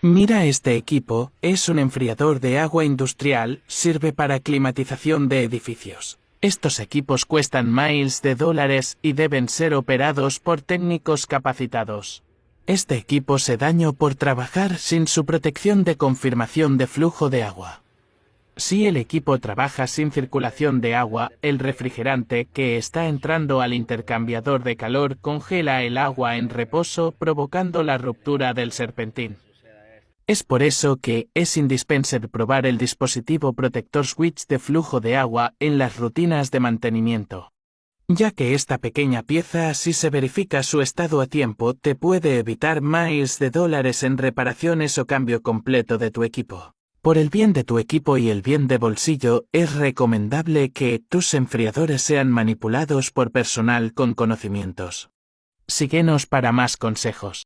Mira este equipo, es un enfriador de agua industrial, sirve para climatización de edificios. Estos equipos cuestan miles de dólares y deben ser operados por técnicos capacitados. Este equipo se dañó por trabajar sin su protección de confirmación de flujo de agua. Si el equipo trabaja sin circulación de agua, el refrigerante que está entrando al intercambiador de calor congela el agua en reposo, provocando la ruptura del serpentín. Es por eso que es indispensable probar el dispositivo protector switch de flujo de agua en las rutinas de mantenimiento, ya que esta pequeña pieza, si se verifica su estado a tiempo, te puede evitar miles de dólares en reparaciones o cambio completo de tu equipo. Por el bien de tu equipo y el bien de bolsillo, es recomendable que tus enfriadores sean manipulados por personal con conocimientos. Síguenos para más consejos.